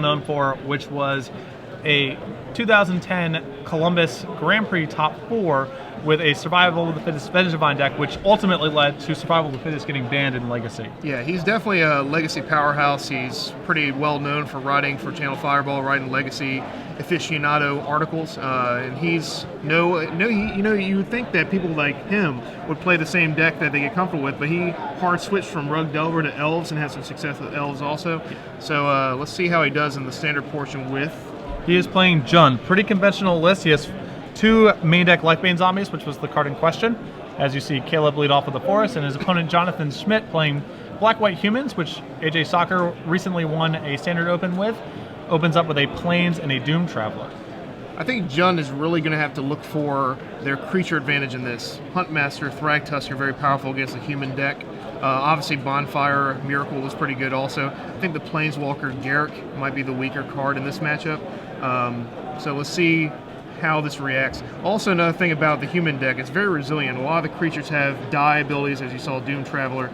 known for, which was a 2010 Columbus Grand Prix top 4 with a Survival of the Fittest Vegevine deck, which ultimately led to Survival of the Fittest getting banned in Legacy. Yeah, he's definitely a Legacy powerhouse. He's pretty well known for writing for Channel Fireball, writing Legacy aficionado articles, and he's you would think that people like him would play the same deck that they get comfortable with, but he hard switched from Rug Delver to Elves and had some success with Elves also. So let's see how he does in the standard portion with. He is playing Jund. Pretty conventional list. He has 2 main deck Lifebane Zombies, which was the card in question. As you see, Caleb lead off with the Forest, and his opponent Jonathan Schmidt playing Black-White Humans, which AJ Soccer recently won a Standard Open with. Opens up with a Plains and a Doom Traveler. I think Jund is really going to have to look for their creature advantage in this. Huntmaster, Thragtusker, very powerful against the human deck. Obviously, Bonfire, Miracle is pretty good also. I think the Planeswalker, Garruk, might be the weaker card in this matchup. So let's see how this reacts. Also, another thing about the human deck, it's very resilient. A lot of the creatures have die abilities, as you saw Doom Traveler.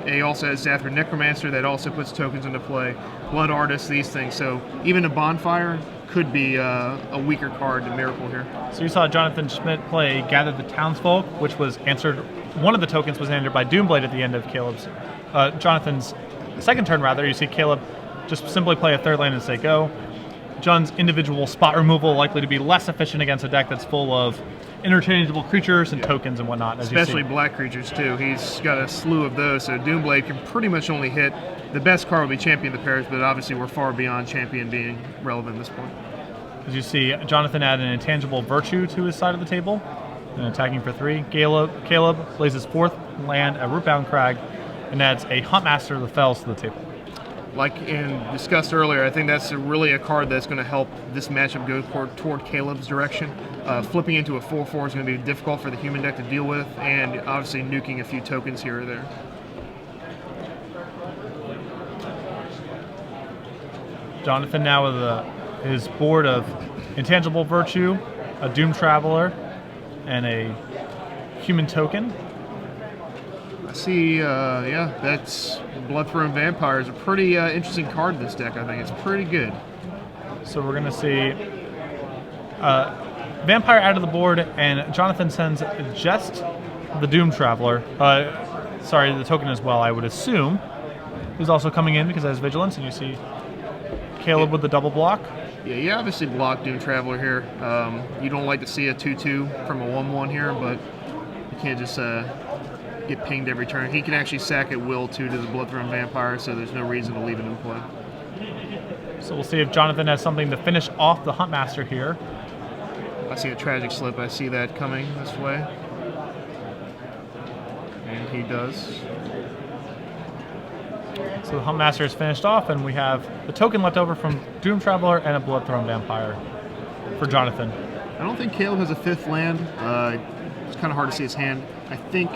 He also has Zathra Necromancer that also puts tokens into play. Blood Artist, these things. So even a Bonfire could be a weaker card to Miracle here. So you saw Jonathan Schmidt play Gather the Townsfolk, which was answered. One of the tokens was answered by Doomblade at the end of Jonathan's second turn. Rather, you see Caleb just simply play a 3rd land and say go. Jund's individual spot removal likely to be less efficient against a deck that's full of interchangeable creatures and tokens and whatnot. Especially black creatures too. He's got a slew of those, so Doomblade can pretty much only hit. The best card will be Champion of the Parish, but obviously we're far beyond Champion being relevant at this point. As you see, Jonathan added an intangible Virtue to his side of the table, and attacking for 3. Caleb plays his 4th land, a Rootbound Crag, and adds a Huntmaster of the Fells to the table. Like discussed earlier, I think that's really a card that's going to help this matchup go toward Caleb's direction. Flipping into a 4/4 is going to be difficult for the human deck to deal with, and obviously nuking a few tokens here or there. Jonathan now with his board of Intangible Virtue, a Doom Traveler, and a human token. I see, yeah, that's Bloodthrone Vampire is a pretty interesting card in this deck. I think it's pretty good. So we're going to see Vampire out of the board, and Jonathan sends just the Doom Traveler. Sorry, the token as well, I would assume. Who's also coming in because it has Vigilance, and you see Caleb with the double block. Yeah, you obviously block Doom Traveler here. You don't like to see a 2/2 from a 1/1 here, but you can't just get pinged every turn. He can actually sack at will too to the Bloodthrone Vampire, so there's no reason to leave it in play. So we'll see if Jonathan has something to finish off the Huntmaster here. I see a Tragic Slip. I see that coming this way. And he does. So the Huntmaster is finished off, and we have the token left over from Doom Traveler and a Bloodthrone Vampire for Jonathan. I don't think Caleb has a 5th land. It's kind of hard to see his hand. I think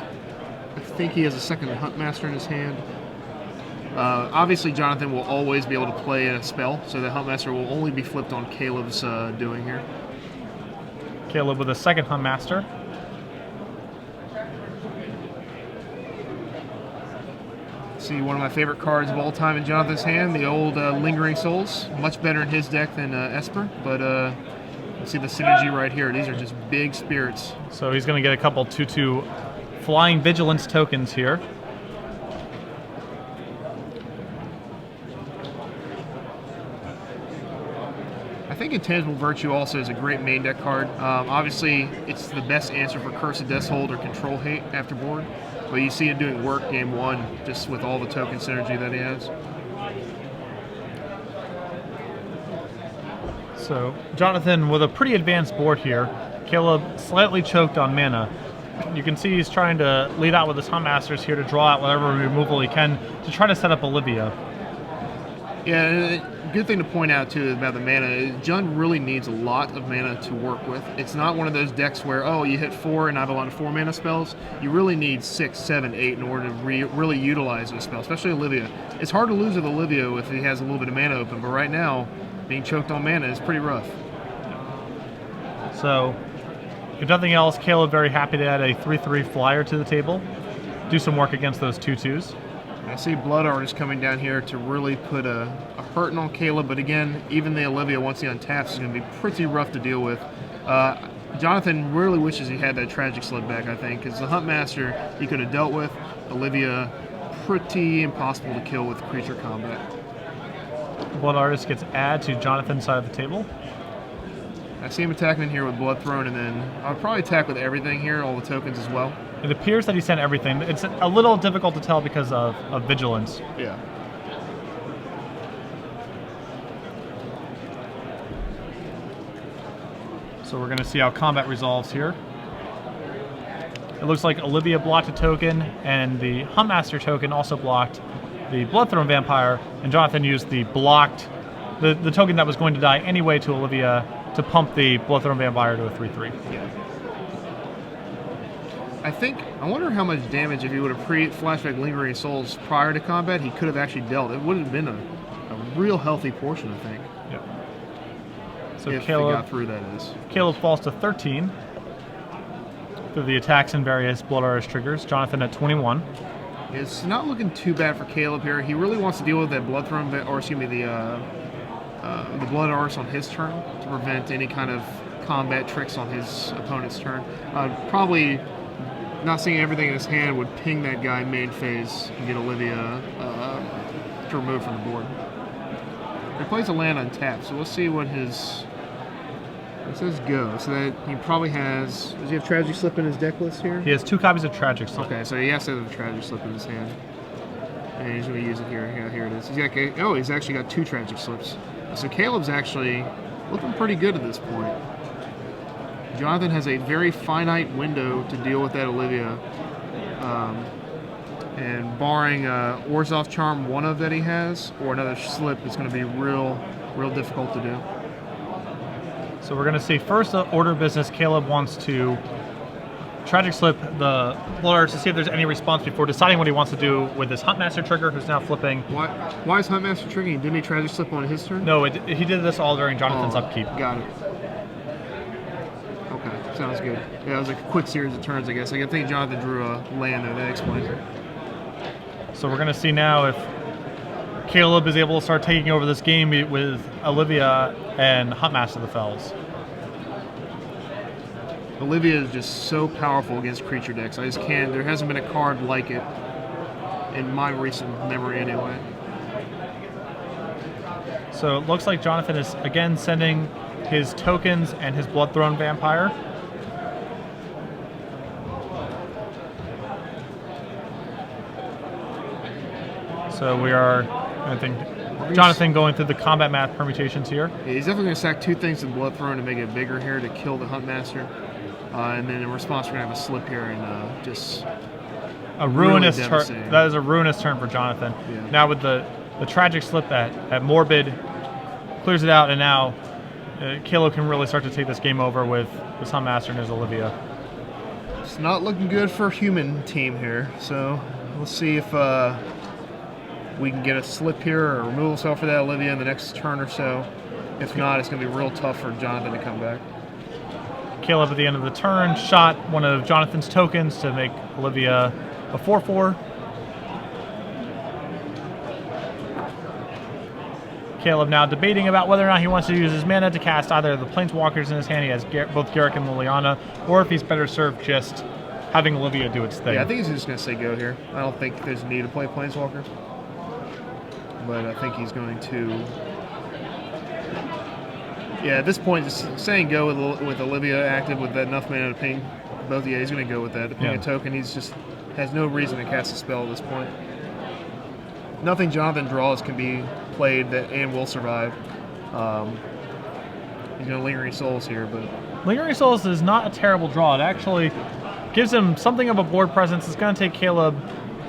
he has a 2nd Huntmaster in his hand. Obviously, Jonathan will always be able to play a spell, so the Huntmaster will only be flipped on Caleb's doing here. Caleb with a 2nd Huntmaster. See one of my favorite cards of all time in Jonathan's hand, the old Lingering Souls. Much better in his deck than Esper, but you see the synergy right here. These are just big spirits. So he's going to get a couple 2/2 Flying Vigilance tokens here. I think Intangible Virtue also is a great main deck card. Obviously, it's the best answer for Cursed Deathhold or Control Hate after board, but you see it doing work game 1 just with all the token synergy that he has. So Jonathan with a pretty advanced board here. Caleb slightly choked on mana. You can see he's trying to lead out with his Huntmasters here to draw out whatever removal he can to try to set up Olivia. Yeah, good thing to point out too about the mana is Jund really needs a lot of mana to work with. It's not one of those decks where, oh, you hit 4 and I have a lot of 4 mana spells. You really need 6, 7, 8 in order to really utilize those spells, especially Olivia. It's hard to lose with Olivia if he has a little bit of mana open, but right now, being choked on mana is pretty rough. So, if nothing else, Caleb very happy to add a 3/3 flyer to the table. Do some work against those 2/2s. I see Blood Artist coming down here to really put a hurting on Caleb, but again, even the Olivia, once he untaps, is going to be pretty rough to deal with. Jonathan really wishes he had that Tragic Slip back, I think, because the Huntmaster he could have dealt with. Olivia, pretty impossible to kill with creature combat. Blood Artist gets add to Jonathan's side of the table. I see him attacking in here with Blood Throne, and then I'll probably attack with everything here, all the tokens as well. It appears that he sent everything. It's a little difficult to tell because of Vigilance. Yeah. So we're going to see how combat resolves here. It looks like Olivia blocked a token, and the Huntmaster token also blocked the Bloodthrone Vampire, and Jonathan used the blocked, the token that was going to die anyway to Olivia to pump the Bloodthrone Vampire to a 3/3. Yeah. I wonder how much damage, if he would have flashback Lingering Souls prior to combat, he could have actually dealt. It would have been a real healthy portion, I think. Yeah. So if Caleb, he got through, that is. Caleb falls to 13 through the attacks and various Blood Artist triggers. Jonathan at 21. It's not looking too bad for Caleb here. He really wants to deal with that Bloodthrone, or excuse me, the Blood Artist on his turn to prevent any kind of combat tricks on his opponent's turn. Probably not seeing everything in his hand would ping that guy main phase and get Olivia to remove from the board. He plays a land untapped, so we'll see what his. It says go, so that he probably has. Does he have Tragic Slip in his deck list here? He has 2 copies of Tragic Slip. Okay, so he has to have a Tragic Slip in his hand. And he's going to use it here. Yeah, here it is. He's actually got 2 Tragic Slips. So Caleb's actually looking pretty good at this point. Jonathan has a very finite window to deal with that Olivia. And barring Orzhov Charm, one of that he has, or another slip, it's going to be real difficult to do. So we're going to see first order of business. Caleb wants to Tragic Slip the Blood Artist to see if there's any response before deciding what he wants to do with this Huntmaster trigger, who's now flipping. Why is Huntmaster triggering? Didn't he Tragic Slip on his turn? No, he did this all during Jonathan's upkeep. Got it. Okay, sounds good. Yeah, it was like a quick series of turns, I guess. I think Jonathan drew a land there. That explains it. So we're going to see now if Caleb is able to start taking over this game with Olivia and Huntmaster the Fells. Olivia is just so powerful against creature decks. I just can't. There hasn't been a card like it in my recent memory, anyway. So it looks like Jonathan is again sending his tokens and his Bloodthrone Vampire. So we are, I think, Jonathan going through the combat math permutations here. Yeah, he's definitely going to sack 2 things in Bloodthrone to make it bigger here to kill the Huntmaster. And then in response, we're going to have a slip here and just a ruinous really turn. That is a ruinous turn for Jonathan. Yeah. Now with the Tragic Slip at Morbid, clears it out, and now Caleb can really start to take this game over with his Huntmaster and his Olivia. It's not looking good for a human team here, so we'll see if we can get a slip here or a removal spell for that Olivia in the next turn or so. If not, it's going to be real tough for Jonathan to come back. Caleb at the end of the turn shot one of Jonathan's tokens to make Olivia a 4/4. Caleb now debating about whether or not he wants to use his mana to cast either the Planeswalkers in his hand. He has both Garruk and Liliana, or if he's better served just having Olivia do its thing. Yeah, I think he's just going to say go here. I don't think there's a need to play Planeswalker. But I think he's going to... Yeah, at this point, just saying go with Olivia active with enough mana to ping both. Yeah, he's going to go with that. To ping a token, he's just has no reason to cast a spell at this point. Nothing Jonathan draws can be played and will survive. He's going to Lingering Souls here, but... Lingering Souls is not a terrible draw. It actually gives him something of a board presence. It's going to take Caleb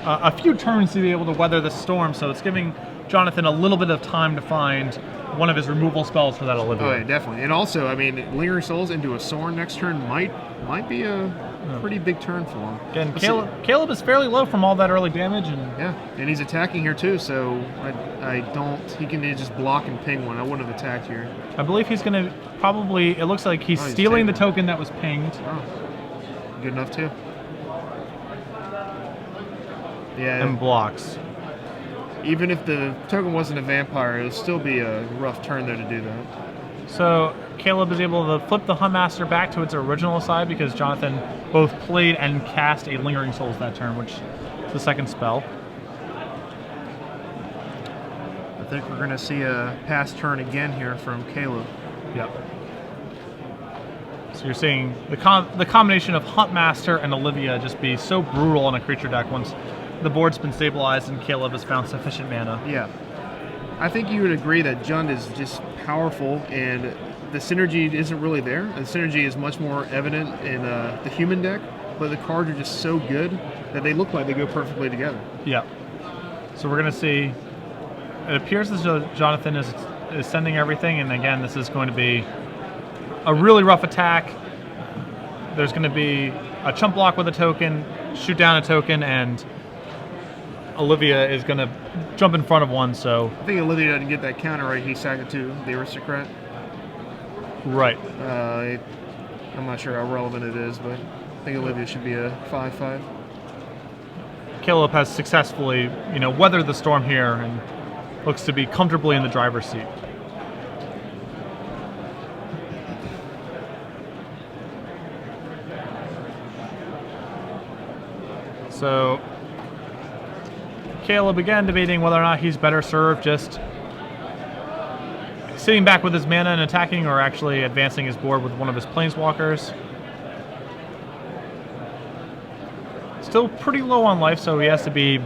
a few turns to be able to weather the storm, so it's giving Jonathan a little bit of time to find one of his removal spells for that Olivia. Oh, yeah, definitely. And also, I mean, Lingering Souls into a Sorin next turn might be a pretty big turn for him. Again, Caleb is fairly low from all that early damage. And he's attacking here too, so I don't... He can just block and ping one. I wouldn't have attacked here. I believe he's going to probably... It looks like he's stealing the token that was pinged. Oh, good enough too. Yeah. And blocks. Even if the token wasn't a vampire, it would still be a rough turn there to do that. So Caleb is able to flip the Huntmaster back to its original side because Jonathan both played and cast a Lingering Souls that turn, which is the second spell. I think we're going to see a pass turn again here from Caleb. Yep. So you're seeing the combination of Huntmaster and Olivia just be so brutal in a creature deck once the board's been stabilized and Caleb has found sufficient mana. Yeah. I think you would agree that Jund is just powerful, and the synergy isn't really there. The synergy is much more evident in the human deck, but the cards are just so good that they look like they go perfectly together. Yeah. So we're going to see, it appears as though Jonathan is sending everything, and again, this is going to be a really rough attack. There's going to be a chump block with a token, shoot down a token, and Olivia is going to jump in front of one, so... I think Olivia doesn't get that counter right. He sacked it to the Aristocrat. Right. I'm not sure how relevant it is, but I think Olivia should be a 5/5. Caleb has successfully, weathered the storm here and looks to be comfortably in the driver's seat. So Caleb again debating whether or not he's better served just sitting back with his mana and attacking, or actually advancing his board with one of his planeswalkers. Still pretty low on life, so he has to be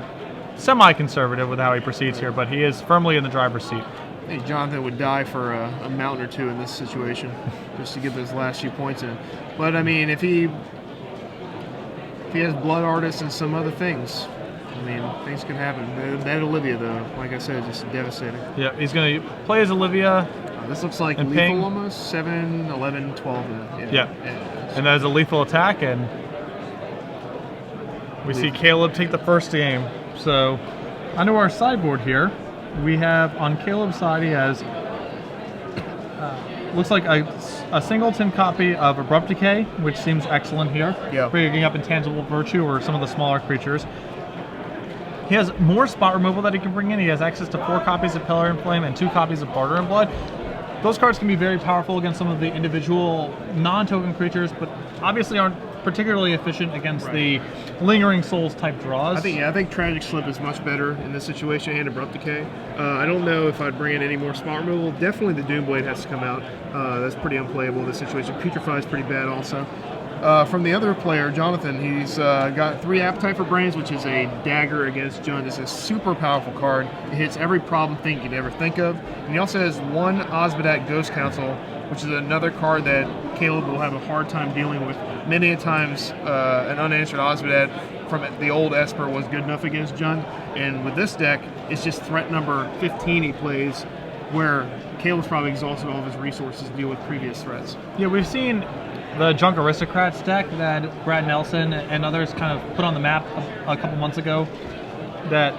semi-conservative with how he proceeds here, but he is firmly in the driver's seat. I think Jonathan would die for a mountain or two in this situation just to get those last few points in. But I mean, if he has Blood Artist and some other things, I mean, things can happen. That Olivia, though, like I said, just devastating. Yeah, he's going to play as Olivia. This looks like lethal ping. almost. 7, 11, 12. Yeah. And that is a lethal attack, and we see Caleb take the first game. So, onto our sideboard here, we have on Caleb's side, he has looks like a singleton copy of Abrupt Decay, which seems excellent here. Yeah. Bringing up Intangible Virtue or some of the smaller creatures. He has more spot removal that he can bring in. He has access to 4 copies of Pillar and Flame and 2 copies of Barter and Blood. Those cards can be very powerful against some of the individual non-token creatures, but obviously aren't particularly efficient against the Lingering Souls type draws. I think Tragic Slip is much better in this situation, and Abrupt Decay. I don't know if I'd bring in any more spot removal. Definitely the Doomblade has to come out. That's pretty unplayable in this situation. Putrefy is pretty bad also. From the other player, Jonathan, he's got 3 Appetite for Brains, which is a dagger against Jund. It's a super powerful card. It hits every problem thing you could ever think of. And he also has 1 Osmodat Ghost Council, which is another card that Caleb will have a hard time dealing with. Many a times, an unanswered Osmodat from the old Esper was good enough against Jund. And with this deck, it's just threat number 15 he plays, where Caleb's probably exhausted all of his resources to deal with previous threats. Yeah, we've seen the Junk Aristocrats deck that Brad Nelson and others kind of put on the map a couple months ago. That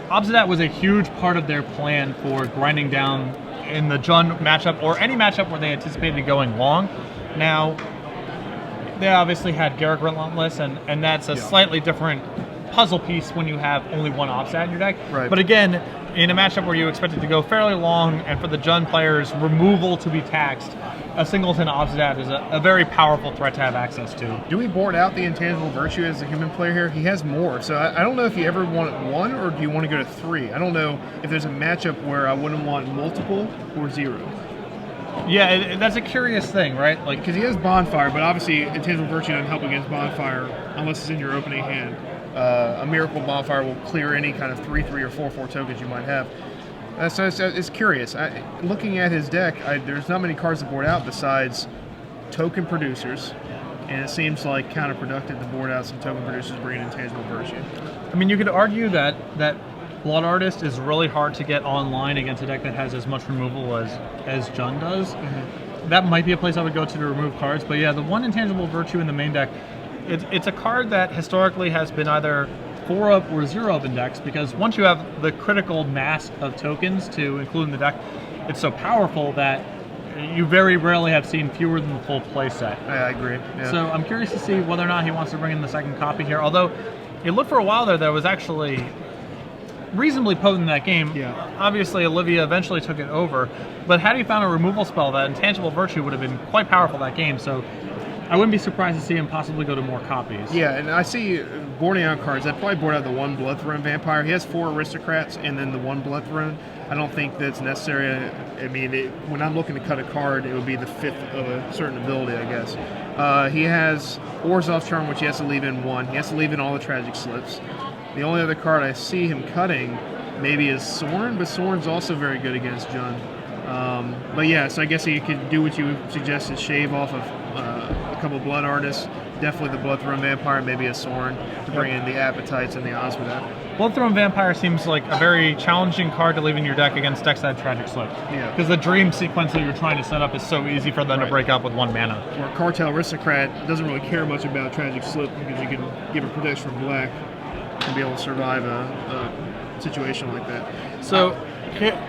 Obsidat was a huge part of their plan for grinding down in the Jund matchup, or any matchup where they anticipated going long. Now, they obviously had Garruk Relentless, and that's a slightly different puzzle piece when you have only 1 Obsidat in your deck. Right. But again, in a matchup where you expect it to go fairly long, and for the Jund players' removal to be taxed, a singleton Obsidat is a very powerful threat to have access to. Do we board out the Intangible Virtue as a human player here? He has more, so I don't know if you ever want 1, or do you want to go to 3? I don't know if there's a matchup where I wouldn't want multiple or 0. Yeah, that's a curious thing, right? Like, because he has Bonfire, but obviously Intangible Virtue doesn't help against Bonfire unless it's in your opening hand. A Miracle Bonfire will clear any kind of 3/3 or 4/4 tokens you might have. So it's curious. Looking at his deck, there's not many cards to board out besides token producers, and it seems like counterproductive to board out some token producers bringing Intangible Virtue. I mean, you could argue that Blood Artist is really hard to get online against a deck that has as much removal as Jund does. Mm-hmm. That might be a place I would go to remove cards, but yeah, the 1 Intangible Virtue in the main deck, it's a card that historically has been either 4-up or 0-up in decks, because once you have the critical mass of tokens to include in the deck, it's so powerful that you very rarely have seen fewer than the full play set. I agree. Yeah. So I'm curious to see whether or not he wants to bring in the second copy here, although it looked for a while there was actually reasonably potent in that game. Yeah. Obviously, Olivia eventually took it over, but had he found a removal spell, that Intangible Virtue would have been quite powerful that game, so I wouldn't be surprised to see him possibly go to more copies. Yeah, and I see boarding out cards. I'd probably board out the 1 Bloodthrone Vampire. He has 4 Aristocrats and then the 1 Bloodthrone. I don't think that's necessary. I mean, when I'm looking to cut a card, it would be the 5th of a certain ability, I guess. He has Orzhov's Charm, which he has to leave in 1. He has to leave in all the Tragic Slips. The only other card I see him cutting maybe is Sorin, but Sorin's also very good against Jund. But yeah, so I guess he could do what you suggested, shave off of a couple Blood Artists, definitely the Bloodthrone Vampire, maybe a Sorin to bring in the Appetites and the Osmodeath. Bloodthrone Vampire seems like a very challenging card to leave in your deck against decks that have Tragic Slip. Yeah. Because the dream sequence that you're trying to set up is so easy for them to break up with 1 mana. Or Cartel Aristocrat doesn't really care much about Tragic Slip because you can give a protection from black and be able to survive a situation like that. So,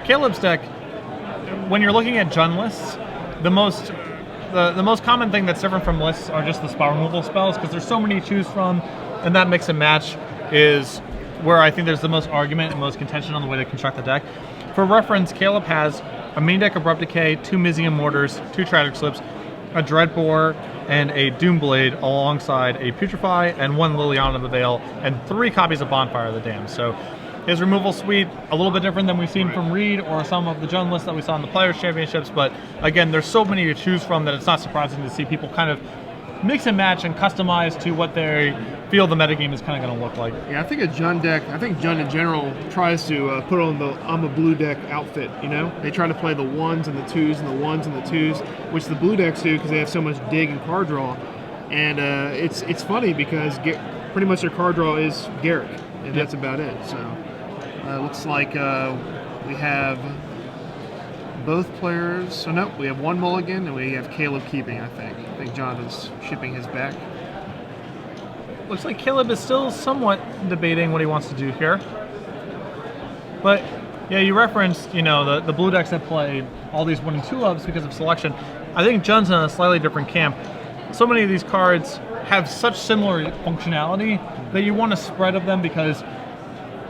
Caleb's deck, when you're looking at Jund lists, the most common thing that's different from lists are just the spell removal spells, because there's so many to choose from, and that mix and match is where I think there's the most argument and most contention on the way to construct the deck. For reference, Caleb has a main deck Abrupt Decay, 2 Mizium Mortars, 2 Tragic Slips, a Dreadbore, and a Doomblade alongside a Putrefy and 1 Liliana of the Veil, and 3 copies of Bonfire of the Damned. So his removal suite, a little bit different than we've seen from Reed or some of the Jund lists that we saw in the Players' Championships, but again, there's so many to choose from that it's not surprising to see people kind of mix and match and customize to what they feel the metagame is kind of going to look like. Yeah, I think a Jund deck, I think Jund in general tries to put on the I'm a blue deck outfit, you know? They try to play the 1s and the 2s and the 1s and the 2s, which the blue decks do because they have so much dig and card draw. And it's funny because pretty much their card draw is Garrick, and that's about it. So looks like we have both players. So no, we have 1 mulligan and we have Caleb keeping, I think. I think Jonathan's shipping his back. Looks like Caleb is still somewhat debating what he wants to do here. But yeah, you referenced, the blue decks that play all these 1 and 2 ofs because of selection. I think Jund's in a slightly different camp. So many of these cards have such similar functionality that you want a spread of them because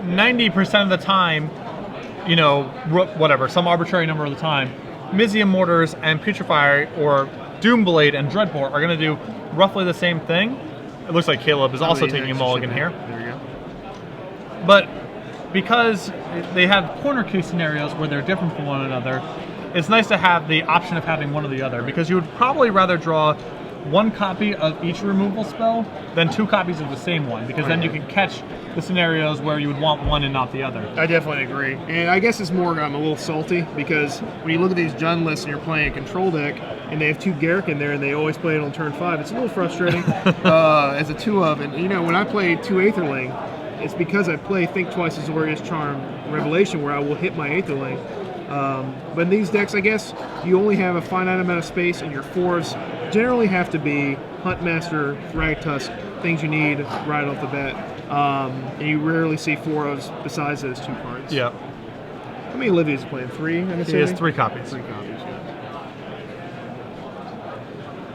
90% of the time, whatever, some arbitrary number of the time, Mizium Mortars and Putrefy or Doomblade and Dreadbore are going to do roughly the same thing. It looks like Caleb is also taking a mulligan here. There you go. But because they have corner case scenarios where they're different from one another, it's nice to have the option of having one or the other, because you would probably rather draw 1 copy of each removal spell than 2 copies of the same one, because then you can catch the scenarios where you would want one and not the other. I definitely agree. And I guess it's more I'm a little salty because when you look at these Jund lists and you're playing a control deck and they have 2 Garrick in there and they always play it on turn 5, it's a little frustrating as a 2 of. And when I play 2 Aetherling, it's because I play Think Twice, Azorius Charm, Revelation, where I will hit my Aetherling. But in these decks, I guess, you only have a finite amount of space, and your 4s generally have to be Huntmaster, Thragtusk, things you need right off the bat. And you rarely see 4s besides those 2 cards. Yeah. How many Olivia's playing? 3? He has 3 copies. 3 copies, yeah.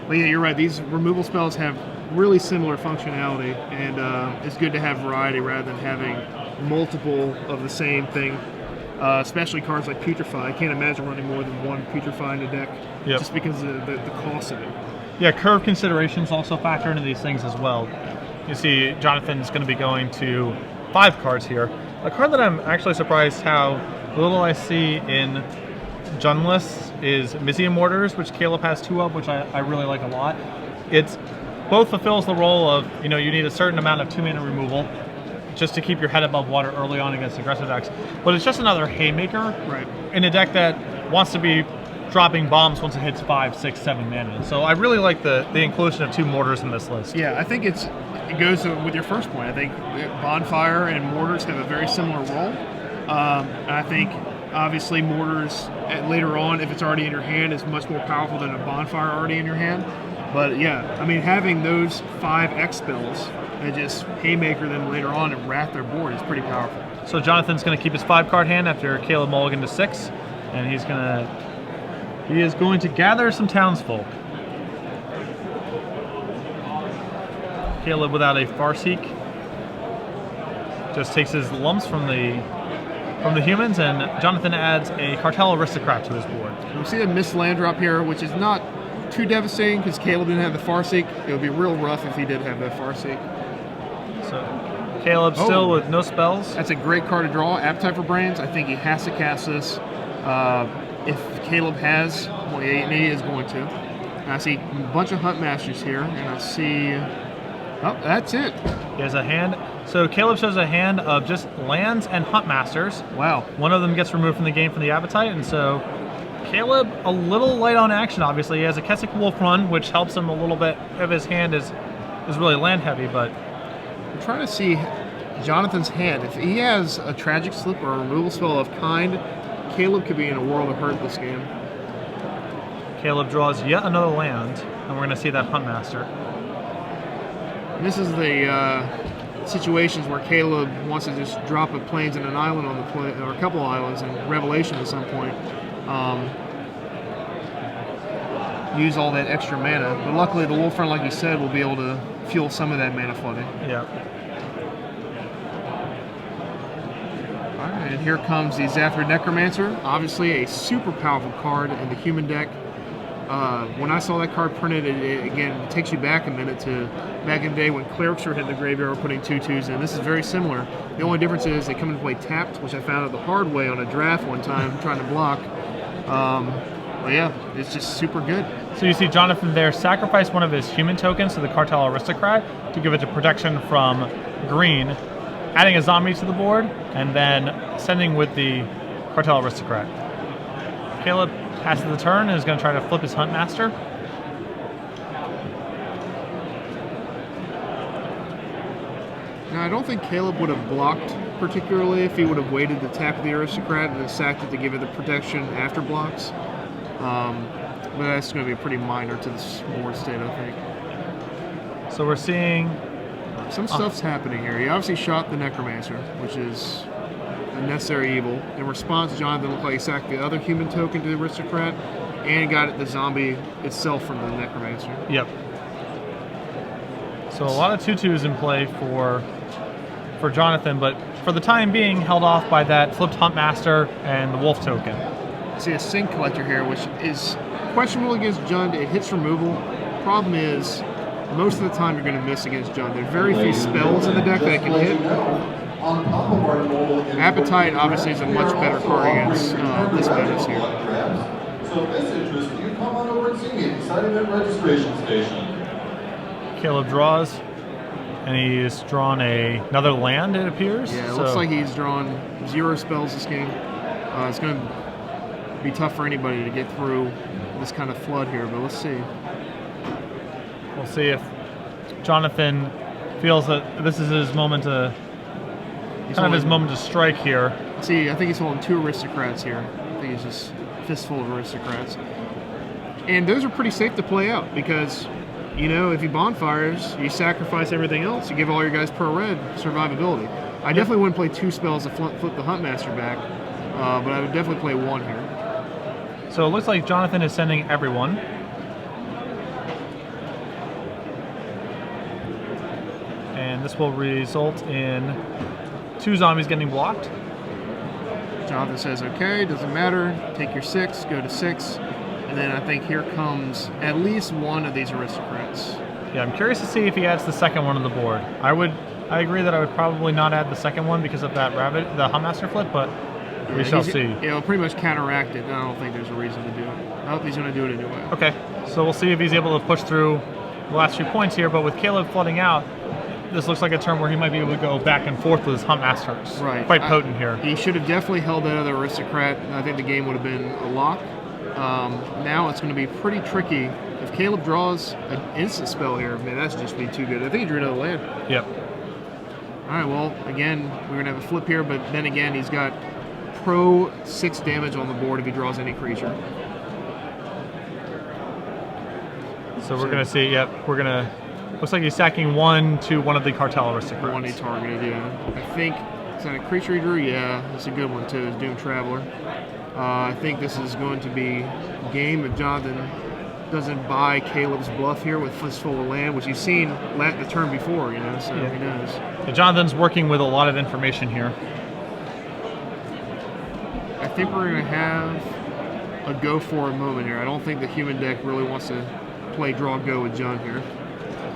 But yeah, you're right. These removal spells have really similar functionality, and it's good to have variety rather than having multiple of the same thing. Especially cards like Putrefy. I can't imagine running more than 1 Putrefy in a deck, just because of the cost of it. Yeah, curve considerations also factor into these things as well. You see, Jonathan's going to be going to 5 cards here. A card that I'm actually surprised how little I see in Jund lists is Mizium Mortars, which Caleb has 2 of, which I really like a lot. It's both fulfills the role of, you need a certain amount of 2 mana removal just to keep your head above water early on against aggressive decks. But it's just another haymaker in a deck that wants to be dropping bombs once it hits 5, 6, 7 mana. So I really like the inclusion of 2 mortars in this list. Yeah, I think it goes with your first point. I think Bonfire and Mortars have a very similar role. And I think, obviously, Mortars later on, if it's already in your hand, is much more powerful than a Bonfire already in your hand. But yeah, I mean, having those 5 X spells and just haymaker them later on and wrath their board is pretty powerful. So Jonathan's going to keep his 5-card hand after Caleb mulligan to 6, and he is going to gather some townsfolk. Caleb without a Farseek just takes his lumps from the from the humans, and Jonathan adds a Cartel Aristocrat to his board. We see a missed land drop here, which is not too devastating because Caleb didn't have the Farseek. It would be real rough if he did have that Farseek. So Caleb still with no spells. That's a great card to draw. Appetite for Brains. I think he has to cast this. If Caleb has, well, and he is going to. And I see a bunch of Hunt Masters here, and I see. Oh, that's it. He has a hand. So Caleb shows a hand of just lands and Hunt Masters. Wow. One of them gets removed from the game from the Appetite, and so Caleb a little light on action. Obviously, he has a Keswick Wolf run, which helps him a little bit if his hand is really land heavy. But I'm trying to see Jonathan's hand. If he has a Tragic Slip or a removal spell of kind, Caleb could be in a world of hurt this game. Caleb draws yet another land, and we're going to see that Hunt Master. And this is the situations where Caleb wants to just drop a plains and an island on the play, or a couple islands, and Revelation at some point. Use all that extra mana, but luckily the Wolf Run, like you said, will be able to fuel some of that mana flooding. Yeah. All right, and here comes the Zathra Necromancer, obviously a super powerful card in the human deck. When I saw that card printed, it takes you back a minute to back in the day when clerics were hitting the graveyard putting 2/2s in. This is very similar. The only difference is they come into play tapped, which I found out the hard way on a draft one time trying to block. But yeah, it's just super good. So you see Jonathan there sacrifice one of his human tokens to the Cartel Aristocrat to give it to protection from green, adding a zombie to the board, and then sending with the Cartel Aristocrat. Caleb passes the turn and is going to try to flip his Hunt Master. Now, I don't think Caleb would have blocked particularly if he would have waited to tap the Aristocrat and then sacked it to give it the protection after blocks. But that's going to be pretty minor to this board state, I think. So we're seeing some stuff's happening here. He obviously shot the Necromancer, which is a necessary evil. In response, Jonathan looked like he sacked the other human token to the Aristocrat and got the zombie itself from the Necromancer. Yep. So a lot of 2/2s in play for Jonathan, but for the time being held off by that flipped Hunt Master and the Wolf token. See a Sync Collector here, which is questionable against Jund. It hits removal. Problem is, most of the time you're going to miss against Jund. There are very few spells in the deck that can hit. Appetite obviously is a much better card against this menace here. So if this interests you, come on over and see me at the side event registration station. Caleb draws, and he's drawn another land, it appears. Yeah, it looks like he's drawn 0 spells this game. It's going to be tough for anybody to get through this kind of flood here, but let's see. We'll see if Jonathan feels that this is his moment to his moment to strike here. See, I think he's holding 2 Aristocrats here. I think he's just fistful of Aristocrats. And those are pretty safe to play out because, you know, if he bonfires, you sacrifice everything else, you give all your guys per red survivability. I definitely wouldn't play 2 spells to flip the Huntmaster back, but I would definitely play 1 here. So it looks like Jonathan is sending everyone. And this will result in 2 zombies getting blocked. Jonathan says, okay, doesn't matter, take your 6, go to 6. And then I think here comes at least 1 of these Aristocrats. Yeah, I'm curious to see if he adds the second one on the board. I agree that I would probably not add the second one because of that the Huntmaster flip, but we shall see. It'll pretty much counteract it. I don't think there's a reason to do it. I hope he's going to do it anyway. Okay, so we'll see if he's able to push through the last few points here, but with Caleb flooding out, this looks like a turn where he might be able to go back and forth with his Huntmasters. Right. Quite potent here. He should have definitely held that other Aristocrat. I think the game would have been a lock. Now it's going to be pretty tricky. If Caleb draws an instant spell here, man, that's just be too good. I think he drew another land. Yep. All right, well, again, we're going to have a flip here, but then again, he's got pro 6 damage on the board if he draws any creature. So we're going to see, we're going to, looks like he's sacking 1 to one of the Cartel Aristocrats. 1 he targeted, yeah. I think, is that a creature he drew? Yeah, that's a good one too, is Doom Traveler. I think this is going to be game if Jonathan doesn't buy Caleb's bluff here with Fistful of Land, which you've seen the turn before, you know, so he knows. Yeah, Jonathan's working with a lot of information here. think we're going to have a go for a moment here. I don't think the human deck really wants to play draw go with John here.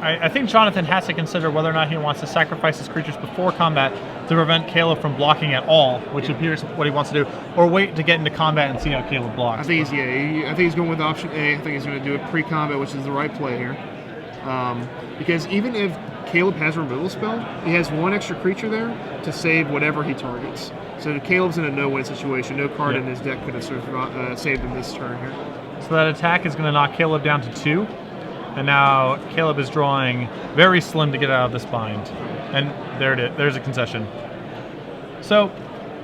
I think Jonathan has to consider whether or not he wants to sacrifice his creatures before combat to prevent Caleb from blocking at all, which appears what he wants to do, or wait to get into combat and see how Caleb blocks. I think he's going with option A. I think he's going to do it pre-combat, which is the right play here. Because even if Caleb has a removal spell, he has one extra creature there to save whatever he targets. So Caleb's in a no-win situation. No card in his deck could have saved him this turn here. So that attack is going to knock Caleb down to 2. And now Caleb is drawing very slim to get out of this bind. And there it is. There's a concession. So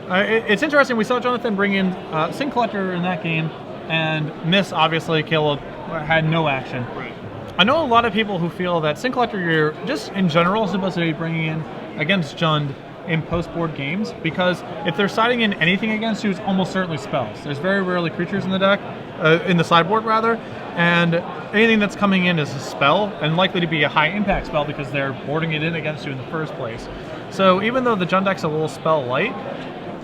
it's interesting. We saw Jonathan bring in Sin Collector in that game and miss, obviously. Caleb had no action. Right. I know a lot of people who feel that Sin Collector you're just in general supposed to be bringing in against Jund in post-board games, because if they're siding in anything against you, it's almost certainly spells. There's very rarely creatures in the deck, in the sideboard rather, and anything that's coming in is a spell, and likely to be a high impact spell because they're boarding it in against you in the first place. So even though the Jund deck's a little spell light,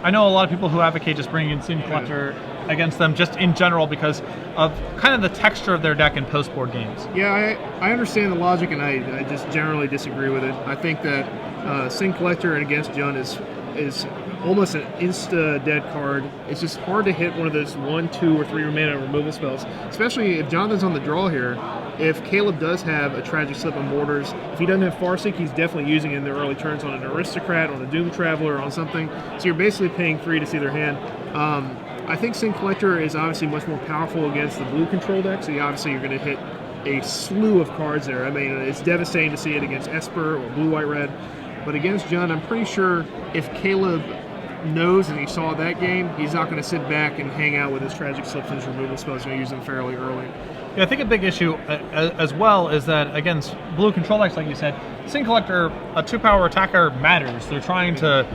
I know a lot of people who advocate just bringing in Sin Collector against them just in general because of kind of the texture of their deck in post-board games. Yeah, I understand the logic, and I just generally disagree with it. I think that Sin Collector against Jund is almost an insta-dead card. It's just hard to hit one of those 1, 2, or 3 mana removal spells, especially if Jonathan's on the draw here. If Caleb does have a Tragic Slip of Mortars, if he doesn't have Farseek, he's definitely using it in the early turns on an Aristocrat, on a Doom Traveler, on something. So you're basically paying 3 to see their hand. I think Sin Collector is obviously much more powerful against the blue control deck, so obviously you're going to hit a slew of cards there. I mean, it's devastating to see it against Esper or blue-white-red, but against Jund, I'm pretty sure if Caleb knows and he saw that game, he's not going to sit back and hang out with his Tragic Slips and his removal spells. He's going to use them fairly early. Yeah, I think a big issue as well is that against blue control decks, like you said, Sin Collector, a 2-power attacker matters. They're trying to,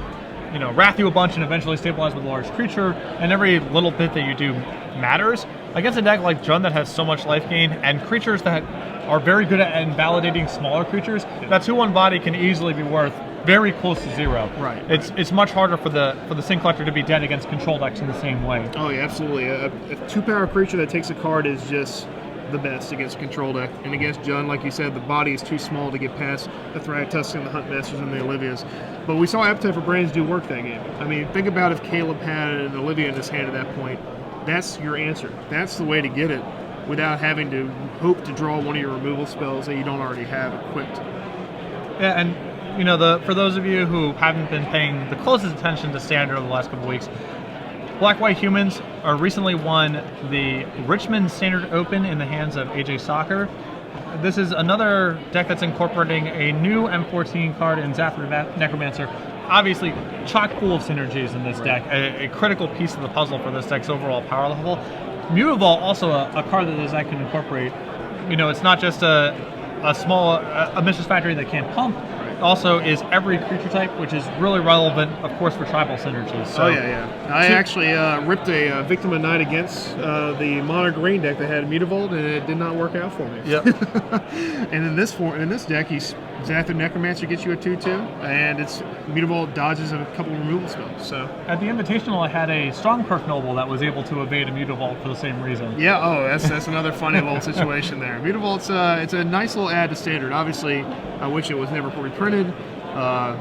wrath you a bunch and eventually stabilize with a large creature, and every little bit that you do matters. Against a deck like Jund that has so much life gain and creatures that are very good at invalidating smaller creatures, that 2/1 body can easily be worth very close to 0. Right. It's much harder for the Sin Collector to be dead against control decks in the same way. Oh yeah, absolutely. A 2-power creature that takes a card is just the best against control deck. And against Jund, like you said, the body is too small to get past the Thragtusk and the Huntmasters and the Olivias. But we saw Appetite for Brains do work that game. I mean, think about if Caleb had an Olivia in his hand at that point. That's your answer. That's the way to get it without having to hope to draw one of your removal spells that you don't already have equipped. Yeah, and for those of you who haven't been paying the closest attention to Standard over the last couple of weeks, Black-White Humans recently won the Richmond Standard Open in the hands of AJ Soccer. This is another deck that's incorporating a new M14 card in Zathra Necromancer. Obviously, chock full of synergies in this deck, a critical piece of the puzzle for this deck's overall power level. Mutavault, also a card that this deck can incorporate. It's not just a Mistress Factory that can't pump. Also is every creature type, which is really relevant, of course, for tribal synergies. So, I actually ripped a Victim of Night against the Mono Green deck that had Mutavault, and it did not work out for me. Yep. And in this deck, Zathra Necromancer gets you a 2/2, and it's Mutavault dodges a couple of removal spells. So at the Invitational, I had a Strongperk Noble that was able to evade a Mutavault for the same reason. Yeah. That's another funny little situation there. Mutavault's it's a nice little add to Standard. Obviously, I wish it was never reprinted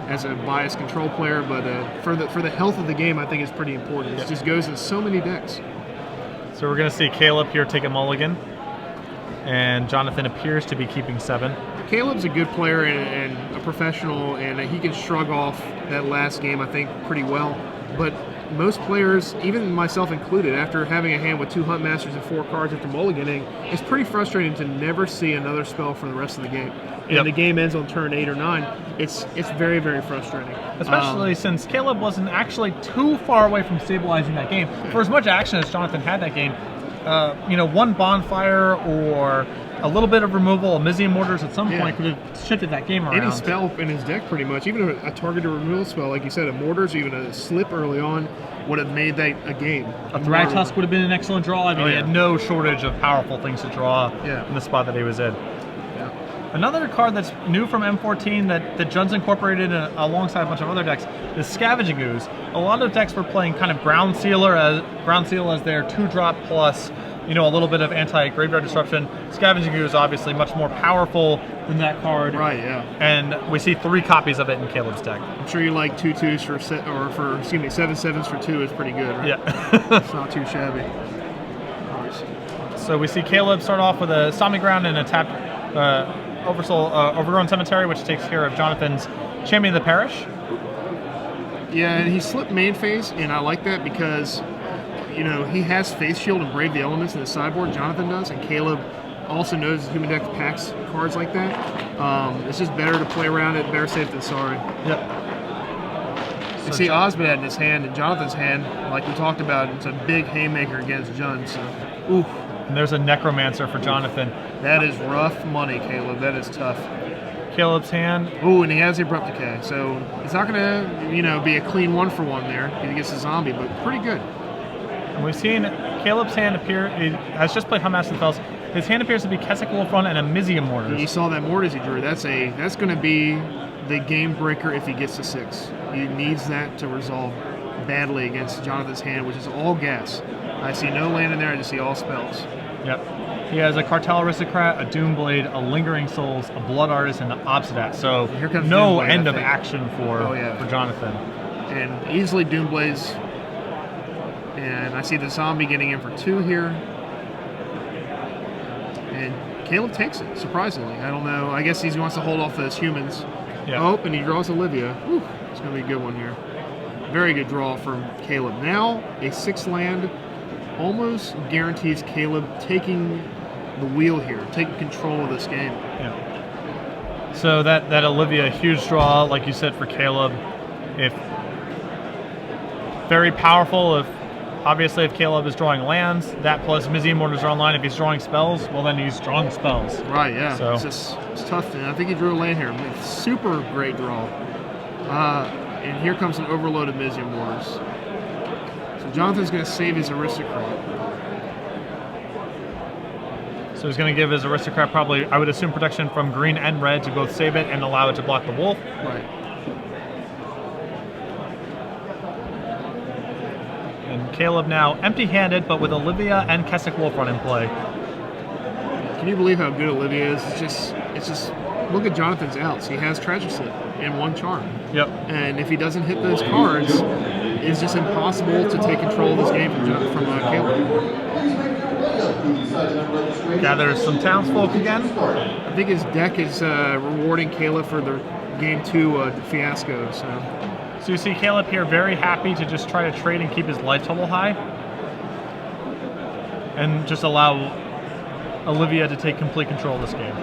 as a biased control player, but for the health of the game, I think it's pretty important. It just goes in so many decks. So we're going to see Caleb here take a mulligan, and Jonathan appears to be keeping 7. Caleb's a good player and a professional, and he can shrug off that last game, I think, pretty well. But most players, even myself included, after having a hand with 2 Huntmasters and 4 cards after mulliganing, it's pretty frustrating to never see another spell for the rest of the game. And the game ends on turn 8 or 9. It's very, very frustrating. Especially since Caleb wasn't actually too far away from stabilizing that game. For as much action as Jonathan had that game, one bonfire or a little bit of removal, a Mizium Mortars at some point could have shifted that game around. Any spell in his deck, pretty much, even a targeted removal spell, like you said, a Mortars, even a Slip early on, would have made that a game. A Thragtusk would have been an excellent draw. I mean, he had no shortage of powerful things to draw in the spot that he was in. Another card that's new from M14 that Jun's incorporated alongside a bunch of other decks is Scavenging Ooze. A lot of decks were playing kind of Ground Seal as their 2-drop plus, you know, a little bit of anti-graveyard disruption. Scavenging Ooze obviously much more powerful than that card. Right, yeah. And we see 3 copies of it in Caleb's deck. I'm sure you like 2/2s for 7/7s for 2 is pretty good, right? Yeah. It's not too shabby. Nice. So we see Caleb start off with a Stomping Ground and a tapped Overgrown Cemetery, which takes care of Jonathan's Champion of the Parish. Yeah, and he slipped main phase, and I like that because, you know, he has Face Shield and Brave the Elements in the sideboard, Jonathan does, and Caleb also knows human deck packs cards like that. It's just better to play around it, better safe than sorry. Yep. You see Osmond in his hand and Jonathan's hand, like we talked about, it's a big haymaker against Jun, so oof. And there's a Necromancer for Jonathan. That is rough money, Caleb. That is tough. Caleb's hand. Ooh, and he has the Abrupt Decay, so it's not going to, you know, be a clean 1-for-1 there against a zombie, but pretty good. And we've seen Caleb's hand appear. He has just played Huntmaster Fells. His hand appears to be Keswick Wolfrun and a Mizium Mortars. You saw that Mortars he drew. That's going to be the game breaker if he gets to 6. He needs that to resolve badly against Jonathan's hand, which is all gas. I see no land in there. I just see all spells. Yep. He has a Cartel Aristocrat, a Doomblade, a Lingering Souls, a Blood Artist, and an Obsidat. So Here comes no Doomblade, end I of think. action for Jonathan. And easily Doomblades. And I see the zombie getting in for 2 here. And Caleb takes it, surprisingly. I don't know. I guess he wants to hold off those humans. Yeah. Oh, and he draws Olivia. Whew, it's going to be a good one here. Very good draw from Caleb. Now, a 6-land almost guarantees Caleb taking the wheel here, taking control of this game. Yeah. So that Olivia, huge draw, like you said, for Caleb. If very powerful. Obviously, if Caleb is drawing lands, that plus Mizium Mortars are online. If he's drawing spells, well, then he's drawing spells. Right, yeah. So It's tough. And I think he drew a land here. Super great draw. And here comes an overloaded Mizium Mortars. So Jonathan's going to save his Aristocrat. So he's going to give his Aristocrat probably, I would assume, protection from green and red to both save it and allow it to block the wolf. Right. And Caleb now empty-handed, but with Olivia and Keswick Wolfrun in play. Can you believe how good Olivia is? It's just look at Jonathan's outs. He has Tragic Slip and 1 charm. Yep. And if he doesn't hit those cards, it's just impossible to take control of this game from Caleb. Gathers some townsfolk again. I think his deck is rewarding Caleb for the game 2 fiasco. So you see Caleb here very happy to just try to trade and keep his life total high. And just allow Olivia to take complete control of this game.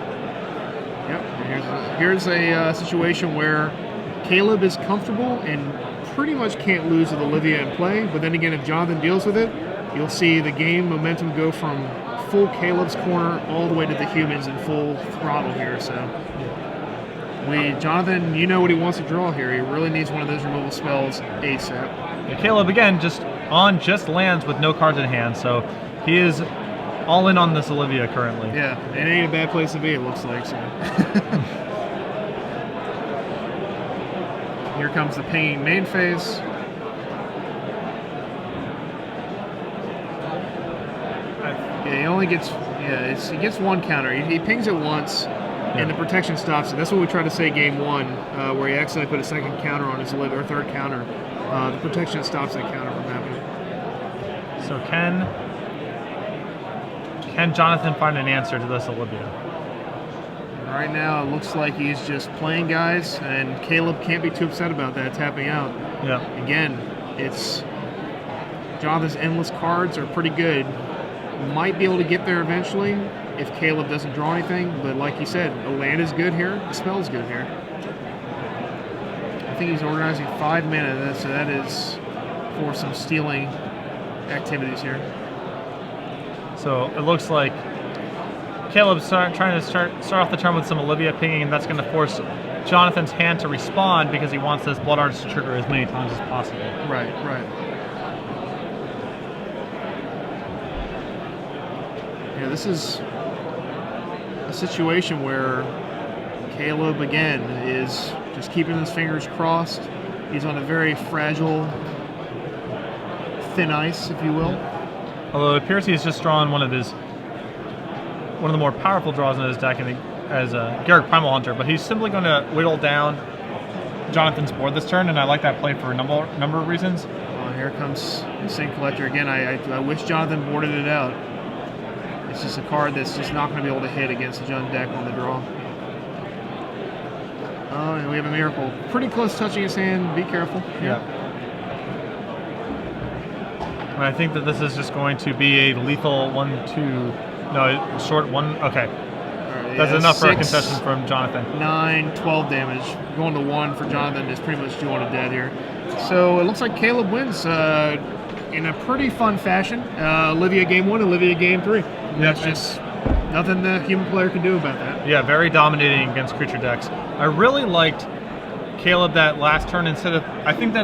Yep. And here's a situation where Caleb is comfortable and pretty much can't lose with Olivia in play. But then again, if Jonathan deals with it, you'll see the game momentum go from full Caleb's corner all the way to the humans in full throttle here. So Jonathan, you know what he wants to draw here. He really needs one of those removal spells ASAP. And Caleb again just lands with no cards in hand, so he is all in on this Olivia currently. Yeah, it ain't a bad place to be, it looks like. So. Here comes the pinging main phase. Yeah, he only gets he gets 1 counter. He pings it once, and the protection stops it. That's what we tried to say game 1, where he accidentally put a 2nd counter on his Olivia, or 3rd counter. The protection stops that counter from happening. So can Jonathan find an answer to this Olivia? Right now, it looks like he's just playing guys, and Caleb can't be too upset about that, tapping out. Yeah. Again, it's Jonathan's endless cards are pretty good. Might be able to get there eventually if Caleb doesn't draw anything, but like you said, the land is good here, the spell's good here. I think he's organizing 5 mana, so that is for some stealing activities here. So it looks like Caleb's trying to start off the turn with some Olivia pinging, and that's going to force Jonathan's hand to respond because he wants this Blood Artist to trigger as many times as possible. Right. Yeah, this is a situation where Caleb, again, is just keeping his fingers crossed. He's on a very fragile, thin ice, if you will. Although it appears he's just drawn one of the more powerful draws in his deck as a Garrick Primal Hunter, but he's simply going to whittle down Jonathan's board this turn, and I like that play for a number of reasons. Here comes Insane Collector again. I wish Jonathan boarded it out. It's just a card that's just not going to be able to hit against the Jund deck on the draw. Oh, and we have a Miracle. Pretty close touching his hand. Be careful. Yeah. And I think that this is just going to be a lethal 1-2. No, short 1. Okay. Right, That's enough for a 6, concession from Jonathan. 9, 12 damage. Going to 1 for Jonathan is pretty much doing it dead here. So it looks like Caleb wins in a pretty fun fashion. Olivia game 1, Olivia game 3. That's just nothing the human player can do about that. Yeah, very dominating against creature decks. I really liked Caleb that last turn instead of. I think that